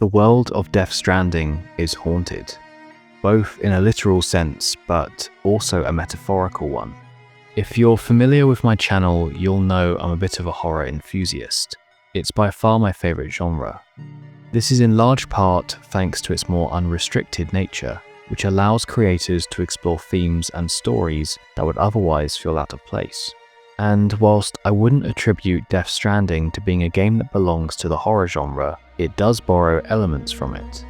The world of Death Stranding is haunted, both in a literal sense but also a metaphorical one. If you're familiar with my channel, you'll know I'm a bit of a horror enthusiast. It's by far my favourite genre. This is in large part thanks to its more unrestricted nature, which allows creators to explore themes and stories that would otherwise feel out of place. And whilst I wouldn't attribute Death Stranding to being a game that belongs to the horror genre, it does borrow elements from it.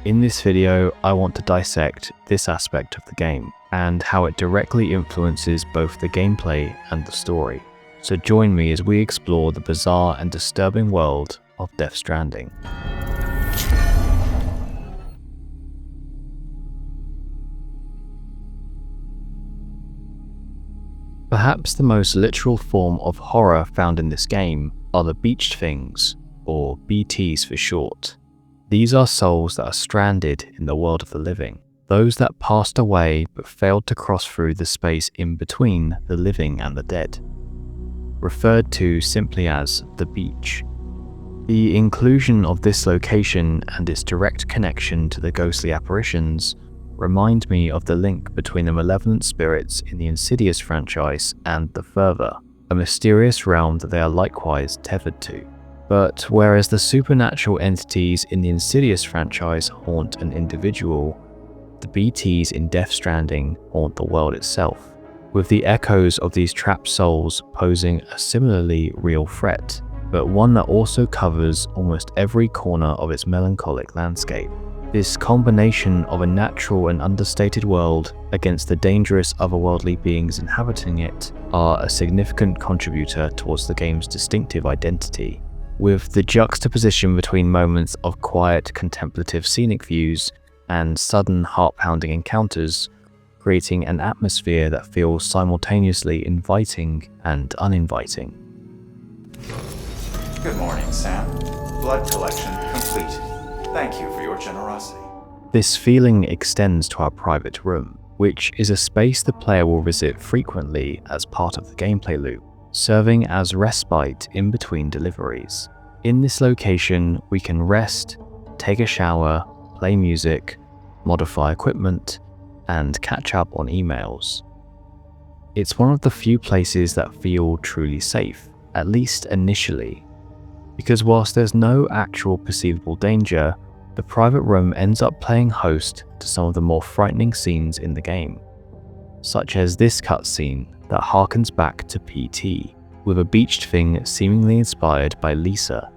In this video, I want to dissect this aspect of the game, and how it directly influences both the gameplay and the story. So join me as we explore the bizarre and disturbing world of Death Stranding. Perhaps the most literal form of horror found in this game are the beached things, or BTs for short. These are souls that are stranded in the world of the living, those that passed away but failed to cross through the space in between the living and the dead, referred to simply as the beach. The inclusion of this location and its direct connection to the ghostly apparitions remind me of the link between the malevolent spirits in the Insidious franchise and the Further, a mysterious realm that they are likewise tethered to. But whereas the supernatural entities in the Insidious franchise haunt an individual, the BTs in Death Stranding haunt the world itself, with the echoes of these trapped souls posing a similarly real threat, but one that also covers almost every corner of its melancholic landscape. This combination of a natural and understated world against the dangerous otherworldly beings inhabiting it are a significant contributor towards the game's distinctive identity, with the juxtaposition between moments of quiet contemplative scenic views and sudden heart-pounding encounters, creating an atmosphere that feels simultaneously inviting and uninviting. Good morning, Sam. Blood collection complete. Thank you for your generosity. This feeling extends to our private room, which is a space the player will visit frequently as part of the gameplay loop, serving as respite in between deliveries. In this location, we can rest, take a shower, play music, modify equipment, and catch up on emails. It's one of the few places that feel truly safe, at least initially, because whilst there's no actual perceivable danger, the private room ends up playing host to some of the more frightening scenes in the game, such as this cutscene that harkens back to PT, with a beached thing seemingly inspired by Lisa,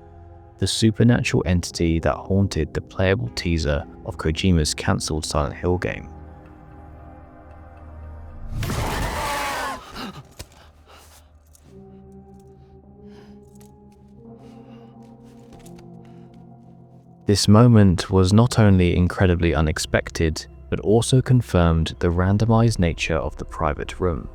the supernatural entity that haunted the playable teaser of Kojima's cancelled Silent Hill game. This moment was not only incredibly unexpected, but also confirmed the randomized nature of the private room.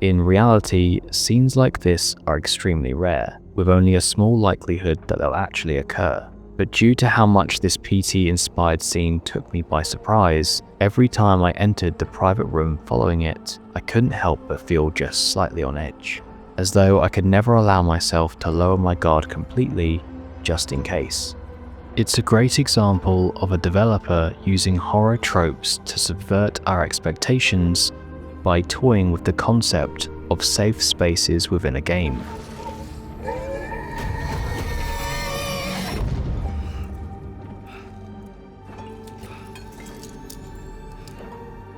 In reality, scenes like this are extremely rare, with only a small likelihood that they'll actually occur. But due to how much this PT-inspired scene took me by surprise, every time I entered the private room following it, I couldn't help but feel just slightly on edge, as though I could never allow myself to lower my guard completely, just in case. It's a great example of a developer using horror tropes to subvert our expectations by toying with the concept of safe spaces within a game.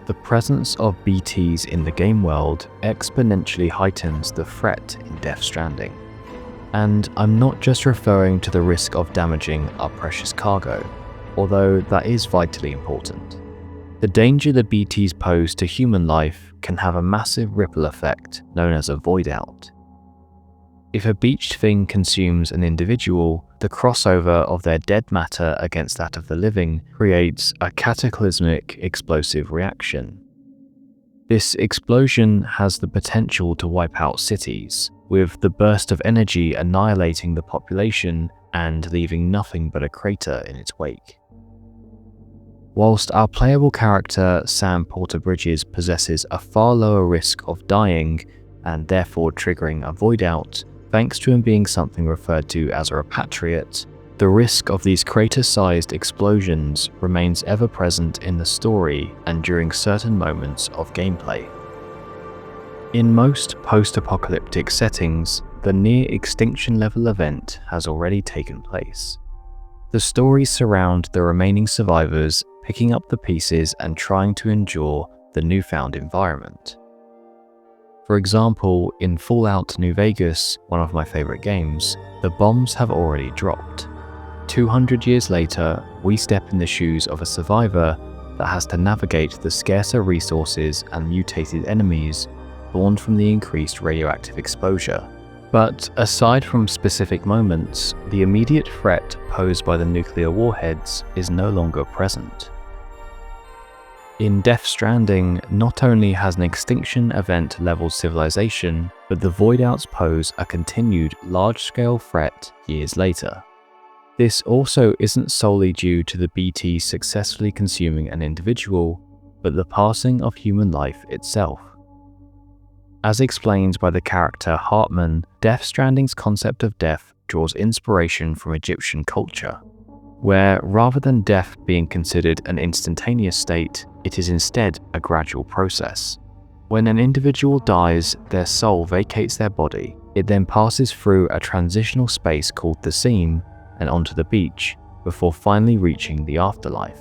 The presence of BTs in the game world exponentially heightens the threat in Death Stranding. And I'm not just referring to the risk of damaging our precious cargo, although that is vitally important. The danger the BTs pose to human life can have a massive ripple effect known as a void out. If a beached thing consumes an individual, the crossover of their dead matter against that of the living creates a cataclysmic explosive reaction. This explosion has the potential to wipe out cities, with the burst of energy annihilating the population and leaving nothing but a crater in its wake. Whilst our playable character Sam Porter-Bridges possesses a far lower risk of dying and therefore triggering a void out, thanks to him being something referred to as a repatriate, The risk of these crater-sized explosions remains ever present in the story and during certain moments of gameplay. In most post-apocalyptic settings, the near-extinction level event has already taken place. The stories surround the remaining survivors picking up the pieces and trying to endure the newfound environment. For example, in Fallout New Vegas, one of my favorite games, the bombs have already dropped. 200 years later, we step in the shoes of a survivor that has to navigate the scarcer resources and mutated enemies born from the increased radioactive exposure. But aside from specific moments, the immediate threat posed by the nuclear warheads is no longer present. In Death Stranding, not only has an extinction event leveled civilization, but the Voidouts pose a continued large-scale threat years later. This also isn't solely due to the BT successfully consuming an individual, but the passing of human life itself. As explained by the character Hartman, Death Stranding's concept of death draws inspiration from Egyptian culture, where rather than death being considered an instantaneous state, it is instead a gradual process. When an individual dies, their soul vacates their body. It then passes through a transitional space called the seam and onto the beach, before finally reaching the afterlife.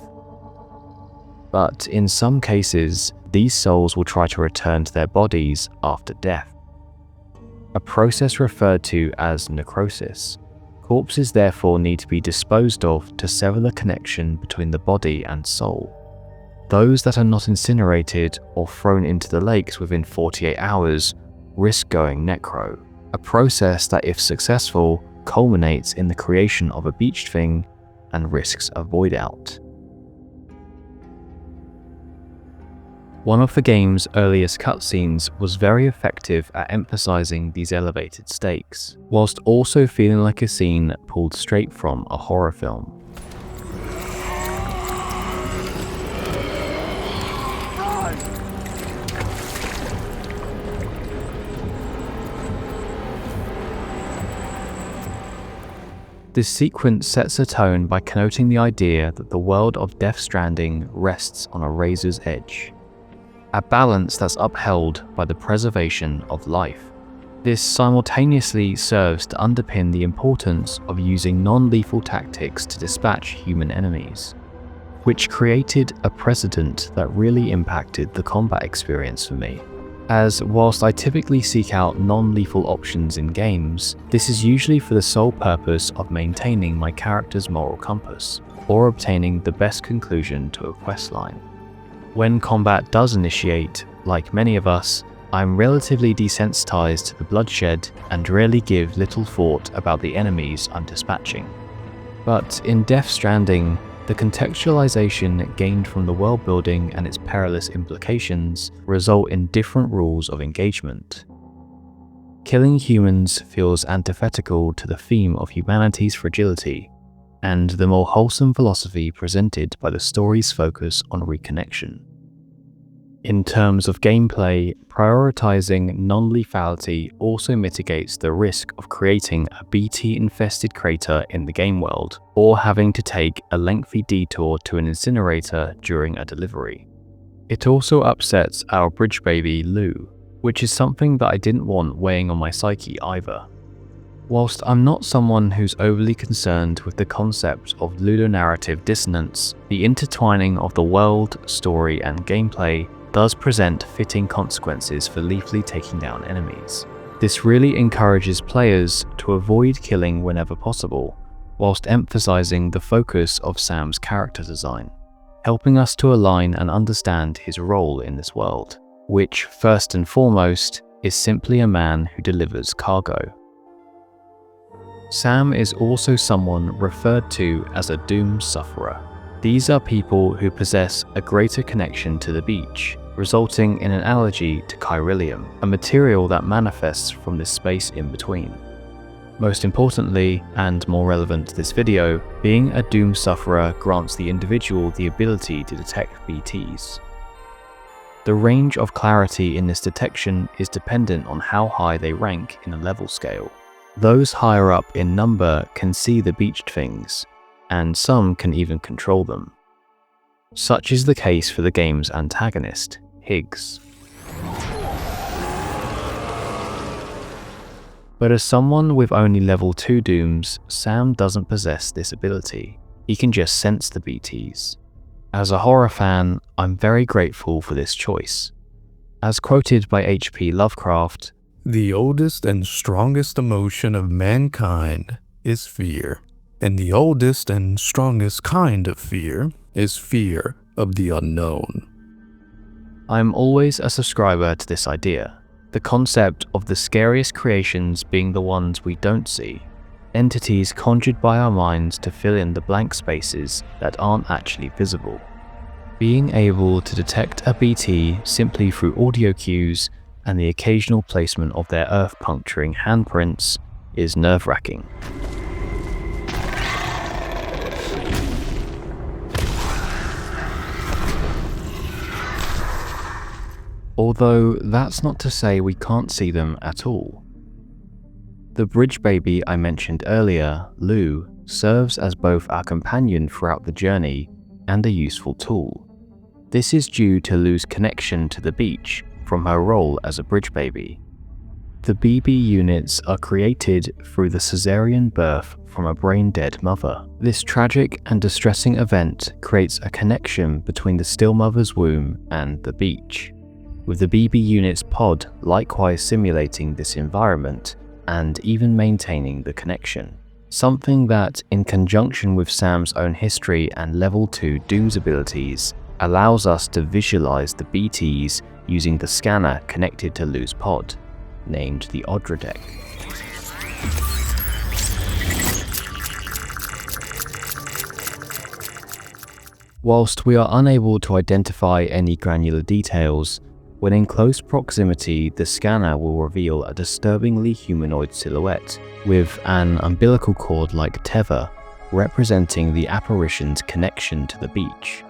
But in some cases, these souls will try to return to their bodies after death, a process referred to as necrosis. Corpses therefore need to be disposed of to sever the connection between the body and soul. Those that are not incinerated or thrown into the lakes within 48 hours risk going necro, a process that, if successful, culminates in the creation of a beached thing and risks a void out. One of the game's earliest cutscenes was very effective at emphasizing these elevated stakes, whilst also feeling like a scene pulled straight from a horror film. This sequence sets a tone by connoting the idea that the world of Death Stranding rests on a razor's edge, a balance that's upheld by the preservation of life. This simultaneously serves to underpin the importance of using non-lethal tactics to dispatch human enemies, which created a precedent that really impacted the combat experience for me. As whilst I typically seek out non-lethal options in games, this is usually for the sole purpose of maintaining my character's moral compass, or obtaining the best conclusion to a questline. When combat does initiate, like many of us, I'm relatively desensitized to the bloodshed and rarely give little thought about the enemies I'm dispatching. But in Death Stranding, the contextualization gained from the world building and its perilous implications result in different rules of engagement. Killing humans feels antithetical to the theme of humanity's fragility, and the more wholesome philosophy presented by the story's focus on reconnection. In terms of gameplay, prioritizing non-lethality also mitigates the risk of creating a BT-infested crater in the game world, or having to take a lengthy detour to an incinerator during a delivery. It also upsets our bridge baby Lou, which is something that I didn't want weighing on my psyche either. Whilst I'm not someone who's overly concerned with the concept of ludonarrative dissonance, the intertwining of the world, story, and gameplay does present fitting consequences for lethally taking down enemies. This really encourages players to avoid killing whenever possible, whilst emphasizing the focus of Sam's character design, helping us to align and understand his role in this world, which first and foremost is simply a man who delivers cargo. Sam is also someone referred to as a doom sufferer. These are people who possess a greater connection to the beach, resulting in an analogy to chiralium, a material that manifests from this space in between. Most importantly, and more relevant to this video, being a doom sufferer grants the individual the ability to detect BTs. The range of clarity in this detection is dependent on how high they rank in a level scale. Those higher up in number can see the beached things, and some can even control them. Such is the case for the game's antagonist, Higgs. But as someone with only level 2 dooms, Sam doesn't possess this ability. He can just sense the BTs. As a horror fan, I'm very grateful for this choice. As quoted by H.P. Lovecraft, "The oldest and strongest emotion of mankind is fear, and the oldest and strongest kind of fear is fear of the unknown." I'm always a subscriber to this idea. The concept of the scariest creations being the ones we don't see, entities conjured by our minds to fill in the blank spaces that aren't actually visible. Being able to detect a BT simply through audio cues and the occasional placement of their earth-puncturing handprints is nerve-wracking. Although that's not to say we can't see them at all. The bridge baby I mentioned earlier, Lou, serves as both our companion throughout the journey and a useful tool. This is due to Lou's connection to the beach from her role as a bridge baby. The BB units are created through the cesarean birth from a brain-dead mother. This tragic and distressing event creates a connection between the still mother's womb and the beach, with the BB unit's pod likewise simulating this environment and even maintaining the connection. Something that, in conjunction with Sam's own history and level 2 Doom's abilities, allows us to visualize the BTs using the scanner connected to Lou's pod, named the Odradek. Whilst we are unable to identify any granular details, when in close proximity, the scanner will reveal a disturbingly humanoid silhouette with an umbilical cord-like tether representing the apparition's connection to the beach.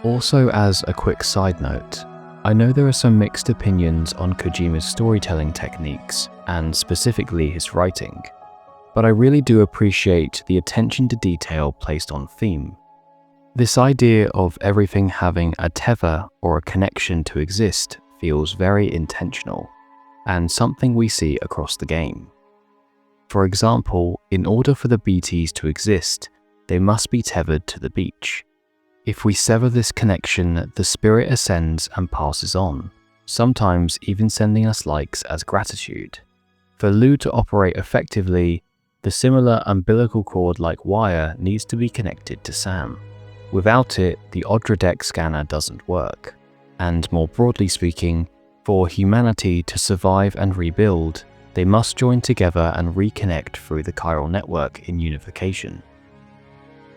Also, as a quick side note, I know there are some mixed opinions on Kojima's storytelling techniques and specifically his writing, but I really do appreciate the attention to detail placed on theme. This idea of everything having a tether or a connection to exist feels very intentional, and something we see across the game. For example, in order for the BTs to exist, they must be tethered to the beach. If we sever this connection, the spirit ascends and passes on, sometimes even sending us likes as gratitude. For Lou to operate effectively, the similar umbilical cord-like wire needs to be connected to Sam. Without it, the Odradek scanner doesn't work. And more broadly speaking, for humanity to survive and rebuild, they must join together and reconnect through the chiral network in unification.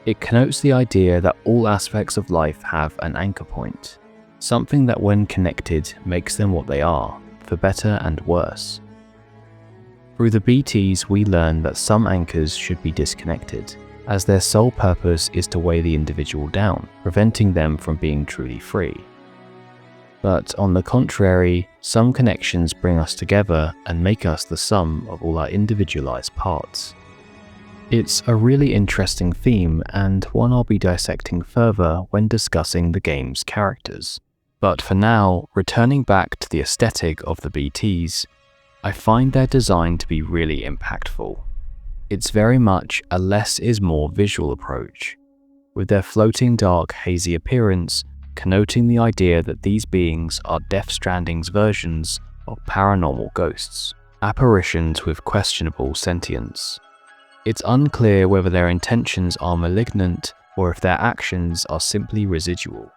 It connotes the idea that all aspects of life have an anchor point, something that when connected makes them what they are, for better and worse. Through the BTs, we learn that some anchors should be disconnected, as their sole purpose is to weigh the individual down, preventing them from being truly free. But on the contrary, some connections bring us together and make us the sum of all our individualized parts. It's a really interesting theme and one I'll be dissecting further when discussing the game's characters. But for now, returning back to the aesthetic of the BTs, I find their design to be really impactful. It's very much a less is more visual approach, with their floating dark hazy appearance connoting the idea that these beings are Death Stranding's versions of paranormal ghosts, apparitions with questionable sentience. It's unclear whether their intentions are malignant or if their actions are simply residual.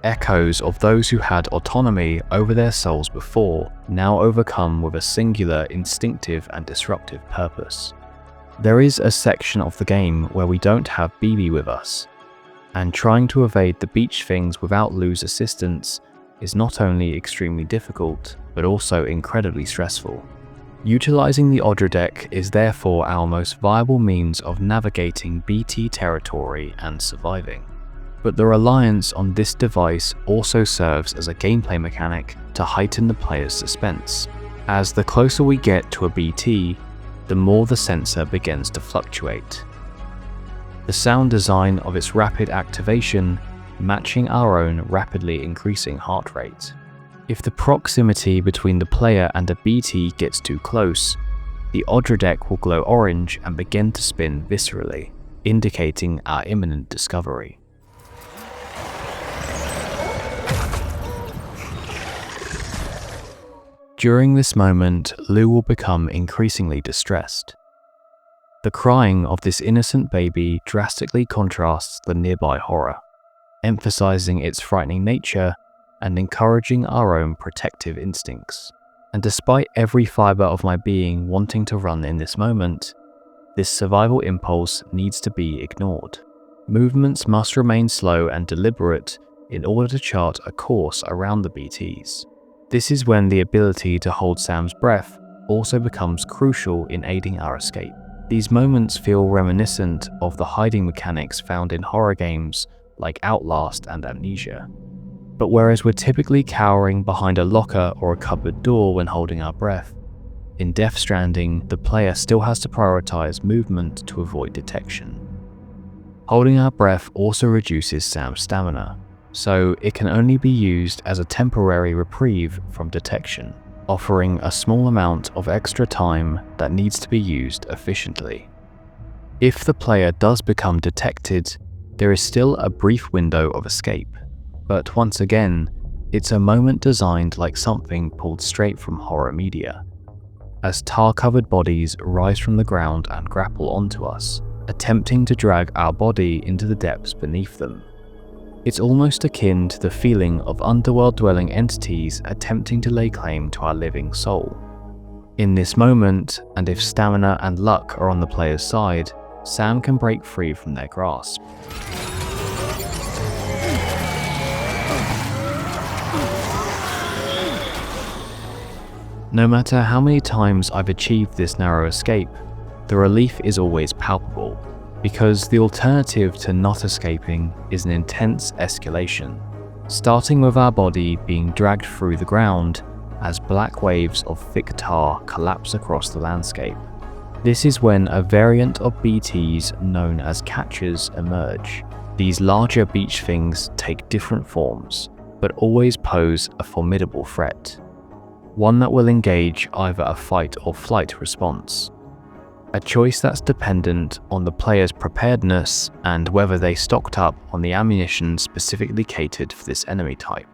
Echoes of those who had autonomy over their souls before, now overcome with a singular, instinctive and disruptive purpose. There is a section of the game where we don't have BB with us, and trying to evade the beach things without Lou's assistance is not only extremely difficult, but also incredibly stressful. Utilizing the Odradek is therefore our most viable means of navigating BT territory and surviving. But the reliance on this device also serves as a gameplay mechanic to heighten the player's suspense. As the closer we get to a BT, the more the sensor begins to fluctuate. The sound design of its rapid activation matching our own rapidly increasing heart rate. If the proximity between the player and a BT gets too close, the Odradek will glow orange and begin to spin viscerally, indicating our imminent discovery. During this moment, Lou will become increasingly distressed. The crying of this innocent baby drastically contrasts the nearby horror, emphasizing its frightening nature and encouraging our own protective instincts. And despite every fiber of my being wanting to run in this moment, this survival impulse needs to be ignored. Movements must remain slow and deliberate in order to chart a course around the BTs. This is when the ability to hold Sam's breath also becomes crucial in aiding our escape. These moments feel reminiscent of the hiding mechanics found in horror games like Outlast and Amnesia. But whereas we're typically cowering behind a locker or a cupboard door when holding our breath, in Death Stranding, the player still has to prioritize movement to avoid detection. Holding our breath also reduces Sam's stamina, so it can only be used as a temporary reprieve from detection, offering a small amount of extra time that needs to be used efficiently. If the player does become detected, there is still a brief window of escape, but once again, it's a moment designed like something pulled straight from horror media, as tar-covered bodies rise from the ground and grapple onto us, attempting to drag our body into the depths beneath them. It's almost akin to the feeling of underworld-dwelling entities attempting to lay claim to our living soul. In this moment, and if stamina and luck are on the player's side, Sam can break free from their grasp. No matter how many times I've achieved this narrow escape, the relief is always palpable, because the alternative to not escaping is an intense escalation, starting with our body being dragged through the ground as black waves of thick tar collapse across the landscape. This is when a variant of BTs known as catchers emerge. These larger beach things take different forms, but always pose a formidable threat, one that will engage either a fight or flight response. A choice that's dependent on the player's preparedness and whether they stocked up on the ammunition specifically catered for this enemy type.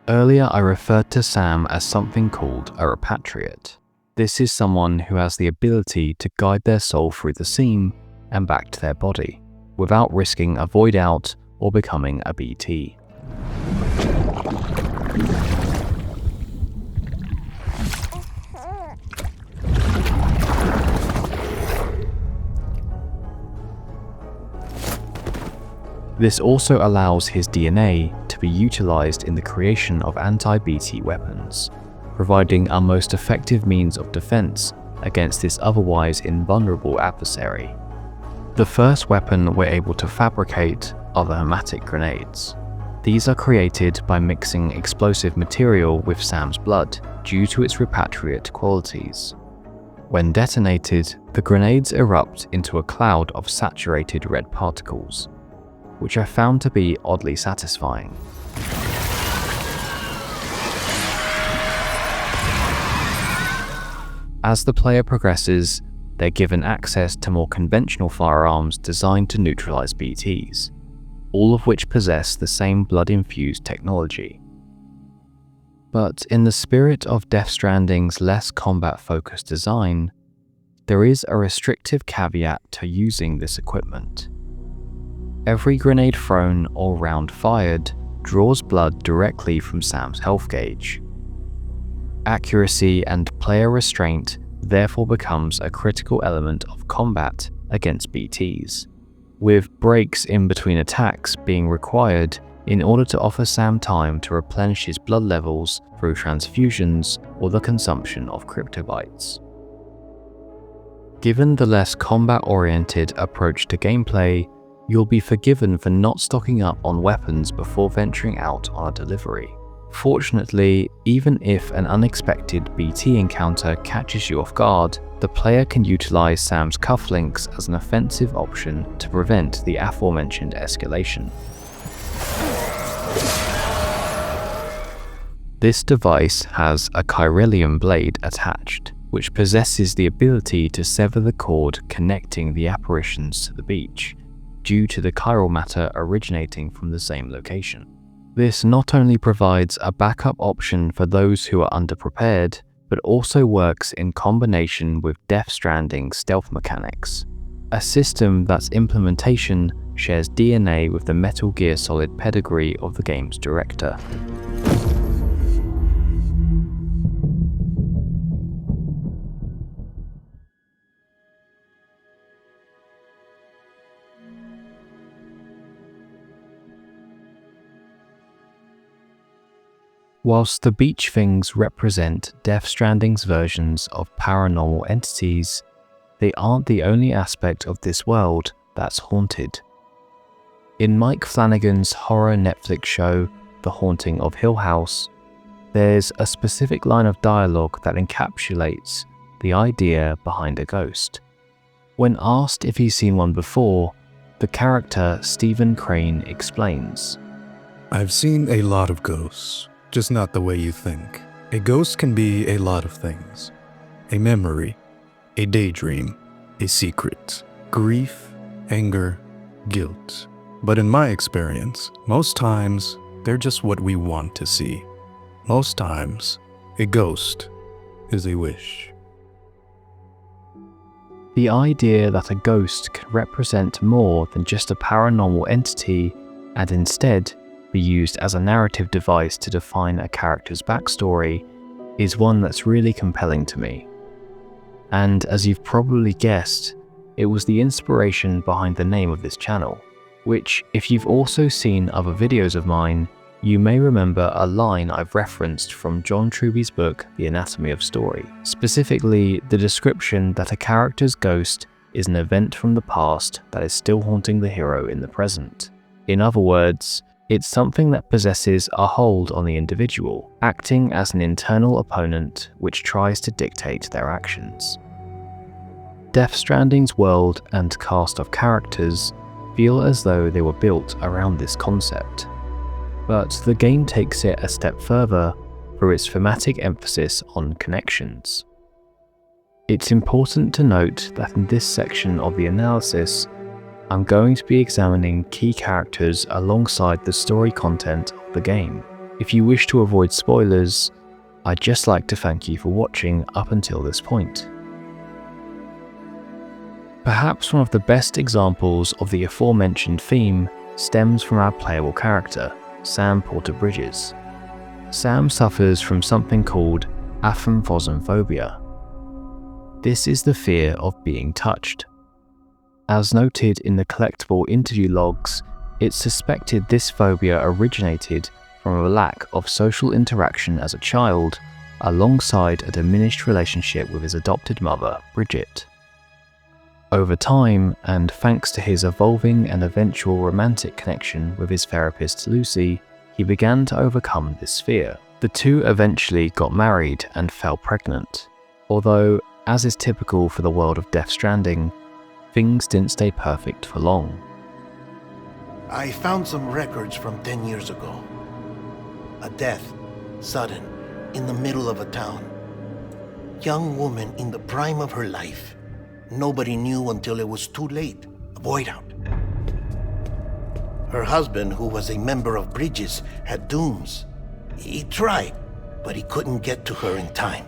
Earlier I referred to Sam as something called a repatriate. This is someone who has the ability to guide their soul through the seam and back to their body, without risking a void out or becoming a BT. This also allows his DNA to be utilized in the creation of anti-BT weapons, providing our most effective means of defense against this otherwise invulnerable adversary. The first weapon we're able to fabricate are the hematic grenades. These are created by mixing explosive material with Sam's blood due to its repatriate qualities. When detonated, the grenades erupt into a cloud of saturated red particles, which I found to be oddly satisfying. As the player progresses, they're given access to more conventional firearms designed to neutralize BTs, all of which possess the same blood-infused technology. But in the spirit of Death Stranding's less combat-focused design, there is a restrictive caveat to using this equipment. Every grenade thrown or round fired draws blood directly from Sam's health gauge. Accuracy and player restraint therefore becomes a critical element of combat against BTs, with breaks in between attacks being required in order to offer Sam time to replenish his blood levels through transfusions or the consumption of cryptobytes. Given the less combat-oriented approach to gameplay, you'll be forgiven for not stocking up on weapons before venturing out on a delivery. Fortunately, even if an unexpected BT encounter catches you off guard, the player can utilize Sam's cufflinks as an offensive option to prevent the aforementioned escalation. This device has a chiralium blade attached, which possesses the ability to sever the cord connecting the apparitions to the beach, due to the chiral matter originating from the same location. This not only provides a backup option for those who are underprepared, but also works in combination with Death Stranding stealth mechanics, a system that's implementation shares DNA with the Metal Gear Solid pedigree of the game's director. Whilst the beach things represent Death Stranding's versions of paranormal entities, they aren't the only aspect of this world that's haunted. In Mike Flanagan's horror Netflix show, The Haunting of Hill House, there's a specific line of dialogue that encapsulates the idea behind a ghost. When asked if he's seen one before, the character Stephen Crane explains, "I've seen a lot of ghosts. Just not the way you think. A ghost can be a lot of things. A memory, a daydream, a secret, grief, anger, guilt. But in my experience, most times, they're just what we want to see. Most times, a ghost is a wish." The idea that a ghost can represent more than just a paranormal entity and instead be used as a narrative device to define a character's backstory is one that's really compelling to me. And as you've probably guessed, it was the inspiration behind the name of this channel, which, if you've also seen other videos of mine, you may remember a line I've referenced from John Truby's book, The Anatomy of Story, specifically the description that a character's ghost is an event from the past that is still haunting the hero in the present. In other words, it's something that possesses a hold on the individual, acting as an internal opponent which tries to dictate their actions. Death Stranding's world and cast of characters feel as though they were built around this concept, but the game takes it a step further through its thematic emphasis on connections. It's important to note that in this section of the analysis, I'm going to be examining key characters alongside the story content of the game. If you wish to avoid spoilers, I'd just like to thank you for watching up until this point. Perhaps one of the best examples of the aforementioned theme stems from our playable character, Sam Porter Bridges. Sam suffers from something called aphantasmophobia. This is the fear of being touched. As noted in the collectible interview logs, it's suspected this phobia originated from a lack of social interaction as a child, alongside a diminished relationship with his adopted mother, Bridget. Over time, and thanks to his evolving and eventual romantic connection with his therapist Lucy, he began to overcome this fear. The two eventually got married and fell pregnant, although, as is typical for the world of Death Stranding, things didn't stay perfect for long. I found some records from 10 years ago. A death, sudden, in the middle of a town. Young woman in the prime of her life. Nobody knew until it was too late. A void out. Her husband, who was a member of Bridges, had dooms. He tried, but he couldn't get to her in time.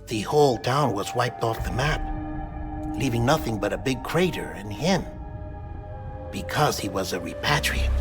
The whole town was wiped off the map, leaving nothing but a big crater and him, because he was a repatriate.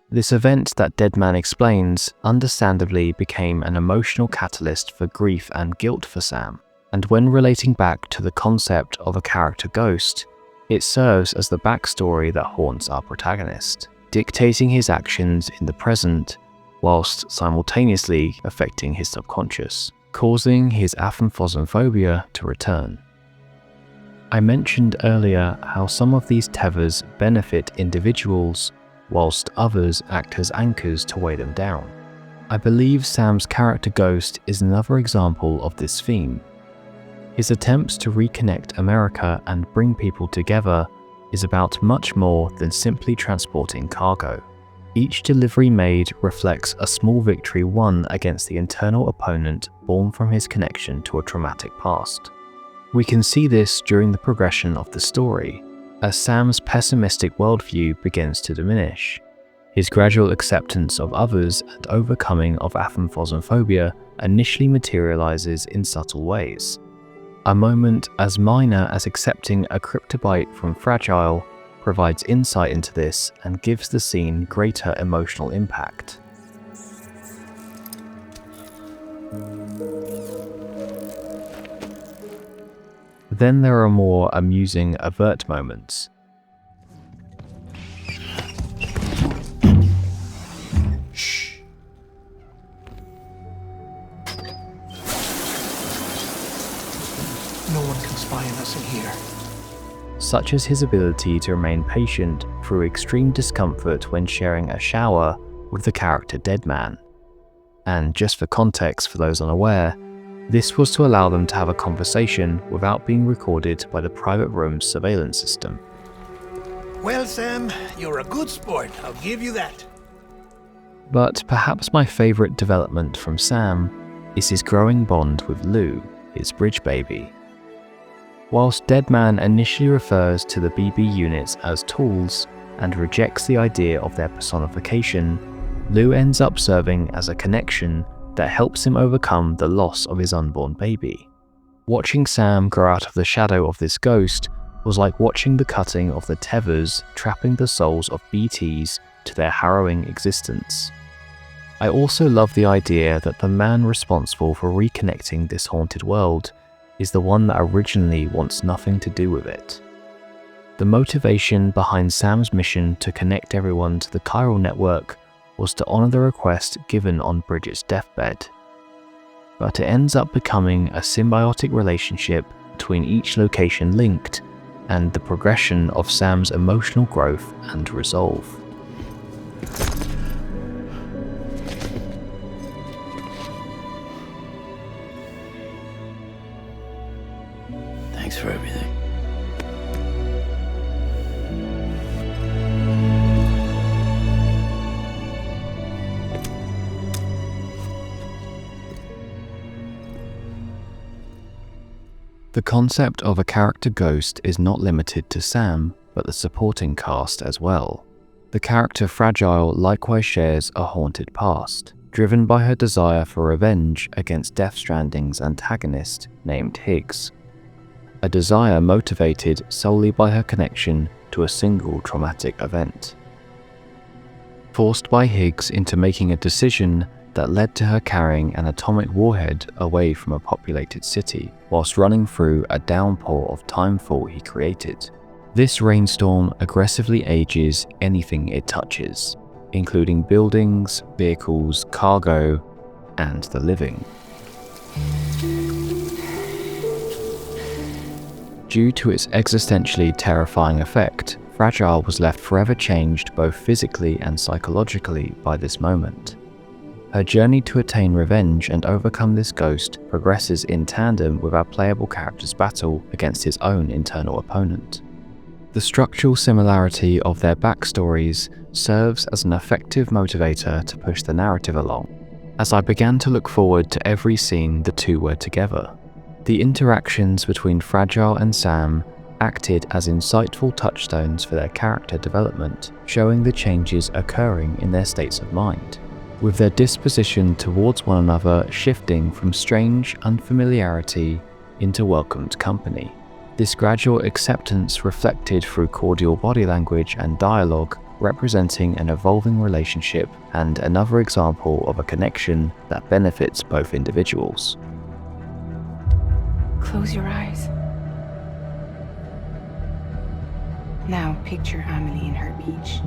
This event that Deadman explains understandably became an emotional catalyst for grief and guilt for Sam, and when relating back to the concept of a character ghost, it serves as the backstory that haunts our protagonist, dictating his actions in the present whilst simultaneously affecting his subconscious, causing his aphantasmophobia to return. I mentioned earlier how some of these tethers benefit individuals, whilst others act as anchors to weigh them down. I believe Sam's character Ghost is another example of this theme. His attempts to reconnect America and bring people together is about much more than simply transporting cargo. Each delivery made reflects a small victory won against the internal opponent born from his connection to a traumatic past. We can see this during the progression of the story, as Sam's pessimistic worldview begins to diminish. His gradual acceptance of others and overcoming of athemphosmophobia initially materializes in subtle ways. A moment as minor as accepting a cryptobite from Fragile provides insight into this and gives the scene greater emotional impact. Then there are more amusing avert moments. Shh. No one can spy on us in here. Such as his ability to remain patient through extreme discomfort when sharing a shower with the character Deadman. And just for context for those unaware, this was to allow them to have a conversation without being recorded by the private room's surveillance system. Well, Sam, you're a good sport, I'll give you that. But perhaps my favourite development from Sam is his growing bond with Lou, his bridge baby. Whilst Deadman initially refers to the BB units as tools and rejects the idea of their personification, Lou ends up serving as a connection that helps him overcome the loss of his unborn baby. Watching Sam grow out of the shadow of this ghost was like watching the cutting of the tethers trapping the souls of BTs to their harrowing existence. I also love the idea that the man responsible for reconnecting this haunted world is the one that originally wants nothing to do with it. The motivation behind Sam's mission to connect everyone to the chiral network was to honour the request given on Bridget's deathbed. But it ends up becoming a symbiotic relationship between each location linked and the progression of Sam's emotional growth and resolve. Thanks for everything. The concept of a character ghost is not limited to Sam, but the supporting cast as well. The character Fragile likewise shares a haunted past, driven by her desire for revenge against Death Stranding's antagonist named Higgs. A desire motivated solely by her connection to a single traumatic event. Forced by Higgs into making a decision that led to her carrying an atomic warhead away from a populated city, whilst running through a downpour of timefall he created. This rainstorm aggressively ages anything it touches, including buildings, vehicles, cargo, and the living. Due to its existentially terrifying effect, Fragile was left forever changed both physically and psychologically by this moment. Her journey to attain revenge and overcome this ghost progresses in tandem with our playable character's battle against his own internal opponent. The structural similarity of their backstories serves as an effective motivator to push the narrative along, as I began to look forward to every scene the two were together. The interactions between Fragile and Sam acted as insightful touchstones for their character development, showing the changes occurring in their states of mind, with their disposition towards one another shifting from strange unfamiliarity into welcomed company. This gradual acceptance reflected through cordial body language and dialogue, representing an evolving relationship and another example of a connection that benefits both individuals. Close your eyes. Now picture Amelie in her beach.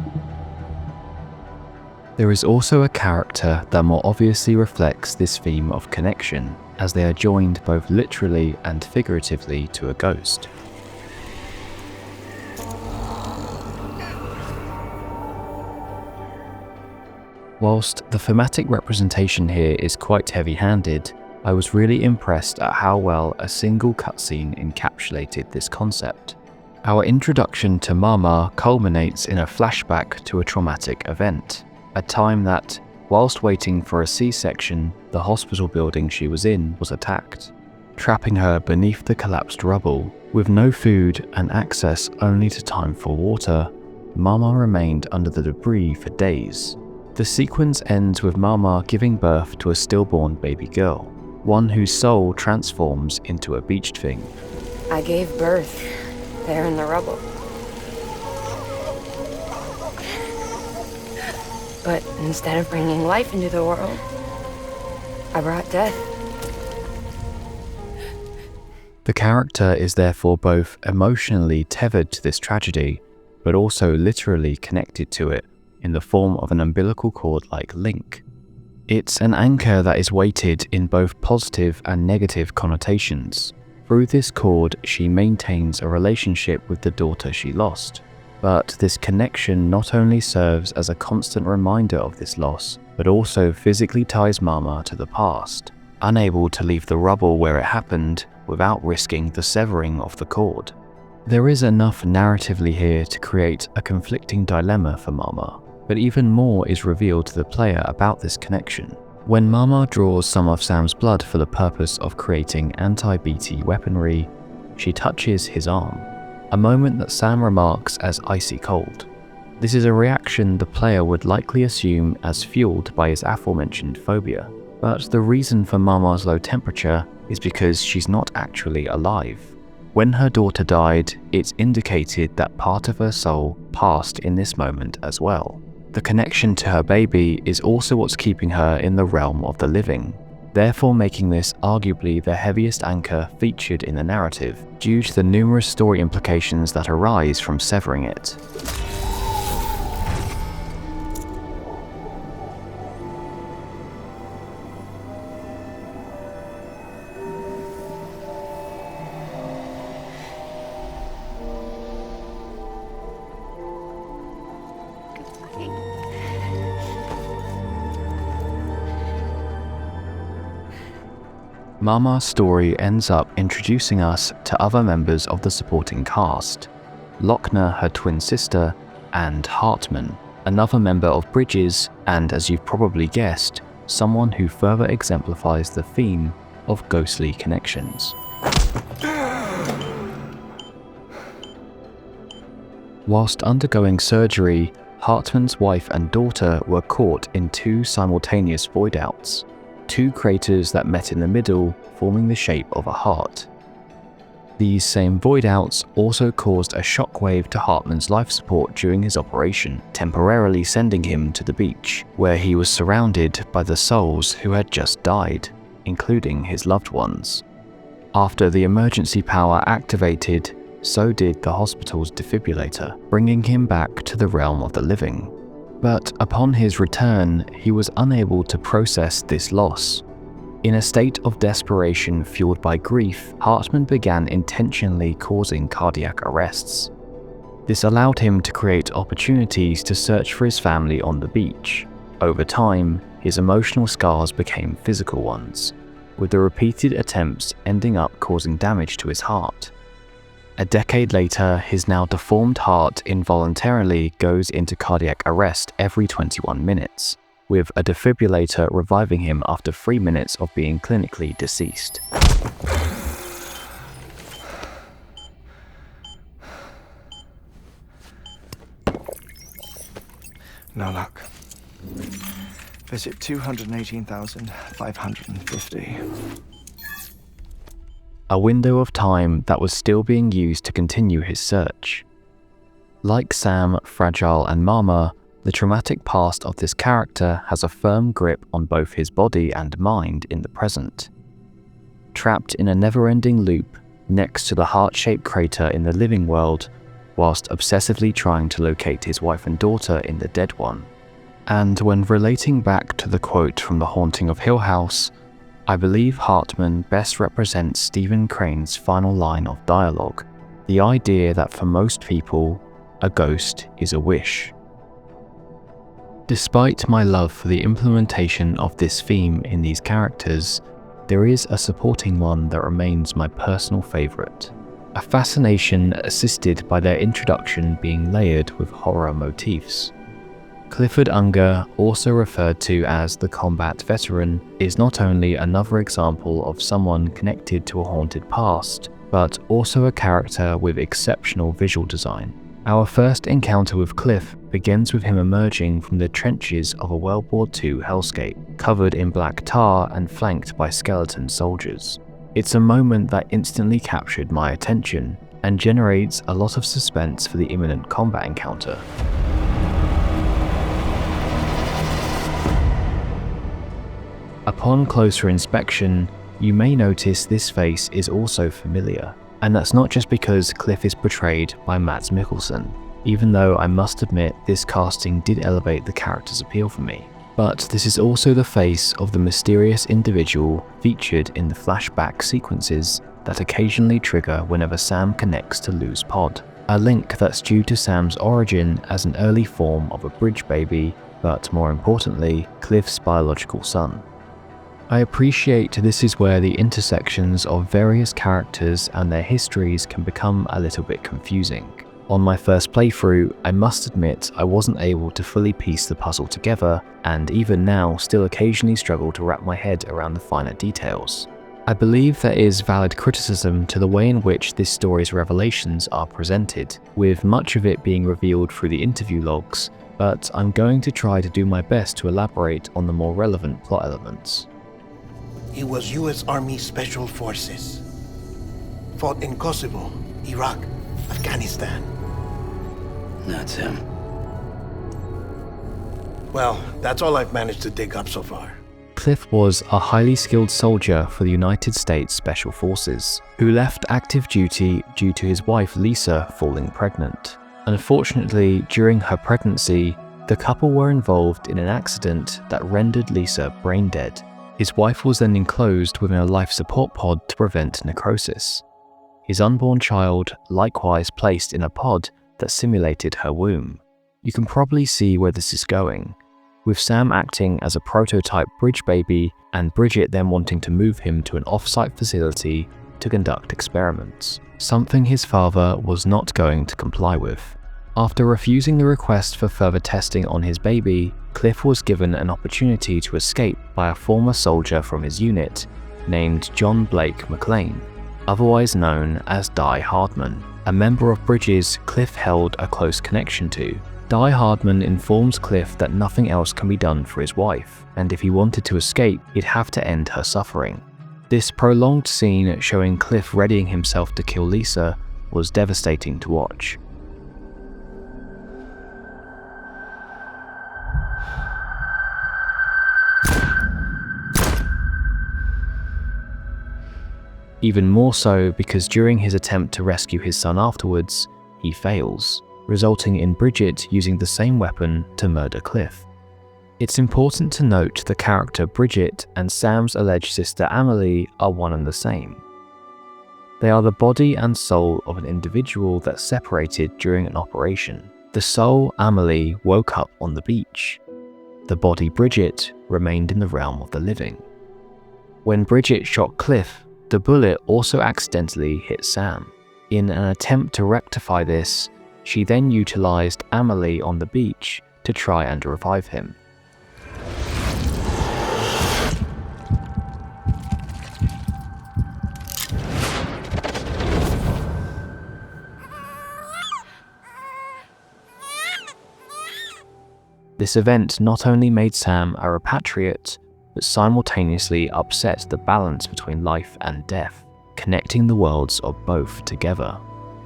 There is also a character that more obviously reflects this theme of connection, as they are joined both literally and figuratively to a ghost. Whilst the thematic representation here is quite heavy-handed, I was really impressed at how well a single cutscene encapsulated this concept. Our introduction to Mama culminates in a flashback to a traumatic event, a time that, whilst waiting for a C-section, the hospital building she was in was attacked, trapping her beneath the collapsed rubble. With no food and access only to time for water, Mama remained under the debris for days. The sequence ends with Mama giving birth to a stillborn baby girl, one whose soul transforms into a beached thing. I gave birth there in the rubble. But instead of bringing life into the world, I brought death. The character is therefore both emotionally tethered to this tragedy, but also literally connected to it in the form of an umbilical cord-like link. It's an anchor that is weighted in both positive and negative connotations. Through this cord, she maintains a relationship with the daughter she lost. But this connection not only serves as a constant reminder of this loss, but also physically ties Mama to the past, unable to leave the rubble where it happened without risking the severing of the cord. There is enough narratively here to create a conflicting dilemma for Mama, but even more is revealed to the player about this connection. When Mama draws some of Sam's blood for the purpose of creating anti-BT weaponry, she touches his arm, a moment that Sam remarks as icy cold. This is a reaction the player would likely assume as fueled by his aforementioned phobia, but the reason for Mama's low temperature is because she's not actually alive. When her daughter died, it's indicated that part of her soul passed in this moment as well. The connection to her baby is also what's keeping her in the realm of the living, therefore making this arguably the heaviest anchor featured in the narrative, due to the numerous story implications that arise from severing it. Mama's story ends up introducing us to other members of the supporting cast: Lochner, her twin sister, and Hartman, another member of Bridges, and as you've probably guessed, someone who further exemplifies the theme of ghostly connections. Whilst undergoing surgery, Hartman's wife and daughter were caught in two simultaneous void outs, two craters that met in the middle, forming the shape of a heart. These same void outs also caused a shockwave to Hartman's life support during his operation, temporarily sending him to the beach, where he was surrounded by the souls who had just died, including his loved ones. After the emergency power activated, so did the hospital's defibrillator, bringing him back to the realm of the living. But upon his return, he was unable to process this loss. In a state of desperation fueled by grief, Hartman began intentionally causing cardiac arrests. This allowed him to create opportunities to search for his family on the beach. Over time, his emotional scars became physical ones, with the repeated attempts ending up causing damage to his heart. A decade later, his now deformed heart involuntarily goes into cardiac arrest every 21 minutes, with a defibrillator reviving him after 3 minutes of being clinically deceased. No luck. Visit 218,550. A window of time that was still being used to continue his search. Like Sam, Fragile, and Mama, the traumatic past of this character has a firm grip on both his body and mind in the present. Trapped in a never-ending loop next to the heart-shaped crater in the living world, whilst obsessively trying to locate his wife and daughter in the dead one. And when relating back to the quote from The Haunting of Hill House, I believe Hartman best represents Stephen Crane's final line of dialogue, the idea that for most people, a ghost is a wish. Despite my love for the implementation of this theme in these characters, there is a supporting one that remains my personal favourite. A fascination assisted by their introduction being layered with horror motifs. Clifford Unger, also referred to as the combat veteran, is not only another example of someone connected to a haunted past, but also a character with exceptional visual design. Our first encounter with Cliff begins with him emerging from the trenches of a World War II hellscape, covered in black tar and flanked by skeleton soldiers. It's a moment that instantly captured my attention and generates a lot of suspense for the imminent combat encounter. Upon closer inspection, you may notice this face is also familiar, and that's not just because Cliff is portrayed by Mads Mikkelsen, even though I must admit this casting did elevate the character's appeal for me. But this is also the face of the mysterious individual featured in the flashback sequences that occasionally trigger whenever Sam connects to Lou's pod. A link that's due to Sam's origin as an early form of a bridge baby, but more importantly, Cliff's biological son. I appreciate this is where the intersections of various characters and their histories can become a little bit confusing. On my first playthrough, I must admit I wasn't able to fully piece the puzzle together, and even now still occasionally struggle to wrap my head around the finer details. I believe there is valid criticism to the way in which this story's revelations are presented, with much of it being revealed through the interview logs, but I'm going to try to do my best to elaborate on the more relevant plot elements. He was U.S. Army Special Forces. Fought in Kosovo, Iraq, Afghanistan. That's him. Well, that's all I've managed to dig up so far. Cliff was a highly skilled soldier for the United States Special Forces, who left active duty due to his wife Lisa falling pregnant. Unfortunately, during her pregnancy, the couple were involved in an accident that rendered Lisa brain dead. His wife was then enclosed within a life support pod to prevent necrosis. His unborn child likewise placed in a pod that simulated her womb. You can probably see where this is going, with Sam acting as a prototype bridge baby and Bridget then wanting to move him to an off-site facility to conduct experiments, something his father was not going to comply with. After refusing the request for further testing on his baby, Cliff was given an opportunity to escape by a former soldier from his unit named John Blake McLean, otherwise known as Die Hardman, a member of Bridges Cliff held a close connection to. Die Hardman informs Cliff that nothing else can be done for his wife, and if he wanted to escape, he'd have to end her suffering. This prolonged scene showing Cliff readying himself to kill Lisa was devastating to watch. Even more so because during his attempt to rescue his son afterwards, he fails, resulting in Bridget using the same weapon to murder Cliff. It's important to note the character Bridget and Sam's alleged sister Amelie are one and the same. They are the body and soul of an individual that separated during an operation. The soul, Amelie, woke up on the beach. The body, Bridget, remained in the realm of the living. When Bridget shot Cliff, the bullet also accidentally hit Sam. In an attempt to rectify this, she then utilized Amelie on the beach to try and revive him. This event not only made Sam a repatriate, but simultaneously upset the balance between life and death, connecting the worlds of both together.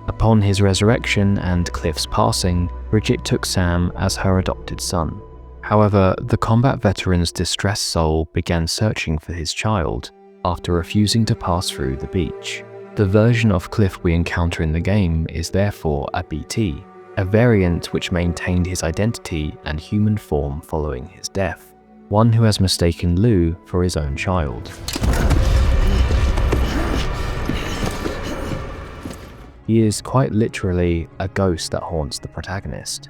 Upon his resurrection and Cliff's passing, Bridget took Sam as her adopted son. However, the combat veteran's distressed soul began searching for his child after refusing to pass through the beach. The version of Cliff we encounter in the game is therefore a BT, a variant which maintained his identity and human form following his death. One who has mistaken Lou for his own child. He is quite literally a ghost that haunts the protagonist.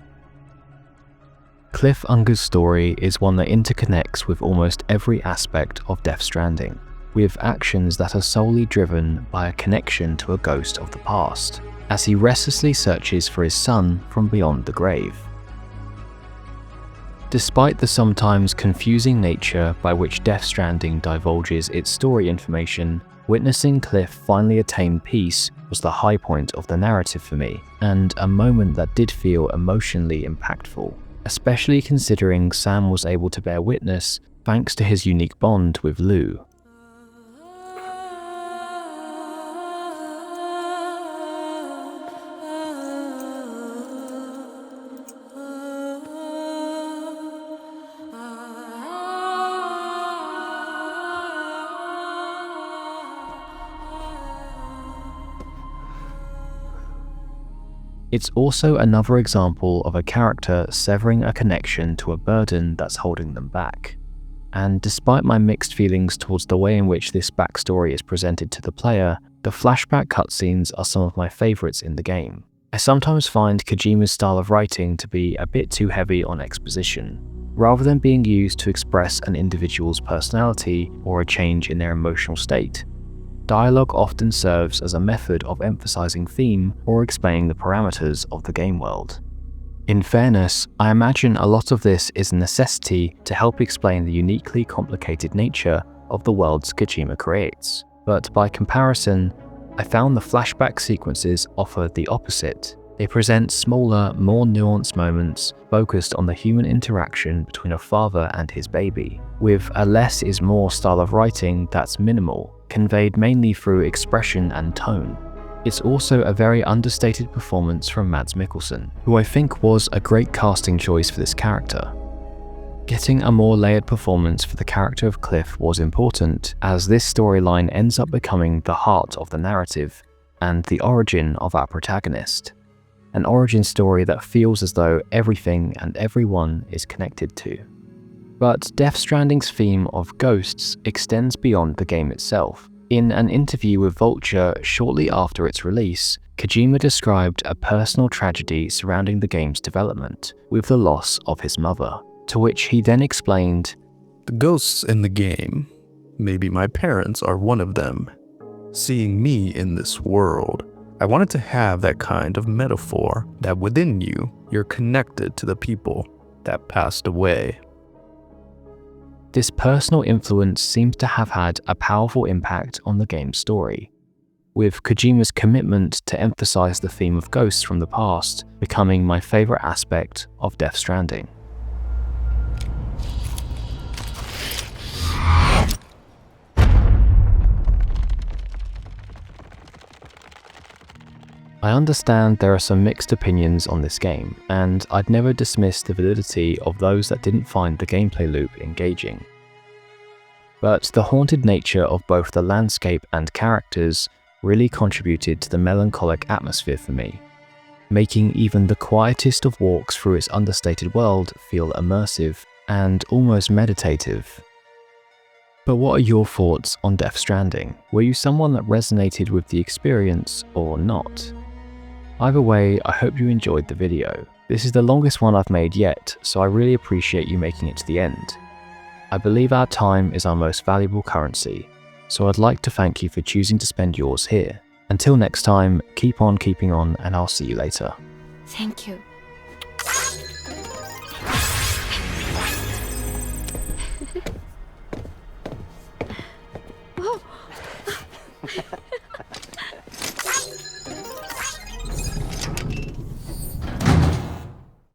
Cliff Unger's story is one that interconnects with almost every aspect of Death Stranding, with actions that are solely driven by a connection to a ghost of the past, as he restlessly searches for his son from beyond the grave. Despite the sometimes confusing nature by which Death Stranding divulges its story information, witnessing Cliff finally attain peace was the high point of the narrative for me, and a moment that did feel emotionally impactful, especially considering Sam was able to bear witness thanks to his unique bond with Lou. It's also another example of a character severing a connection to a burden that's holding them back. And despite my mixed feelings towards the way in which this backstory is presented to the player, the flashback cutscenes are some of my favourites in the game. I sometimes find Kojima's style of writing to be a bit too heavy on exposition, rather than being used to express an individual's personality or a change in their emotional state. Dialogue often serves as a method of emphasizing theme or explaining the parameters of the game world. In fairness, I imagine a lot of this is a necessity to help explain the uniquely complicated nature of the worlds Kojima creates, but by comparison, I found the flashback sequences offer the opposite. They present smaller, more nuanced moments focused on the human interaction between a father and his baby, with a less is more style of writing that's minimal, conveyed mainly through expression and tone. It's also a very understated performance from Mads Mikkelsen, who I think was a great casting choice for this character. Getting a more layered performance for the character of Cliff was important, as this storyline ends up becoming the heart of the narrative and the origin of our protagonist. An origin story that feels as though everything and everyone is connected to. But Death Stranding's theme of ghosts extends beyond the game itself. In an interview with Vulture shortly after its release, Kojima described a personal tragedy surrounding the game's development, with the loss of his mother, to which he then explained, The ghosts in the game, maybe my parents are one of them. Seeing me in this world, I wanted to have that kind of metaphor that within you, you're connected to the people that passed away. This personal influence seems to have had a powerful impact on the game's story, with Kojima's commitment to emphasize the theme of ghosts from the past becoming my favorite aspect of Death Stranding. I understand there are some mixed opinions on this game, and I'd never dismiss the validity of those that didn't find the gameplay loop engaging. But the haunted nature of both the landscape and characters really contributed to the melancholic atmosphere for me, making even the quietest of walks through its understated world feel immersive and almost meditative. But what are your thoughts on Death Stranding? Were you someone that resonated with the experience or not? Either way, I hope you enjoyed the video. This is the longest one I've made yet, so I really appreciate you making it to the end. I believe our time is our most valuable currency, so I'd like to thank you for choosing to spend yours here. Until next time, keep on keeping on, and I'll see you later. Thank you. Oh.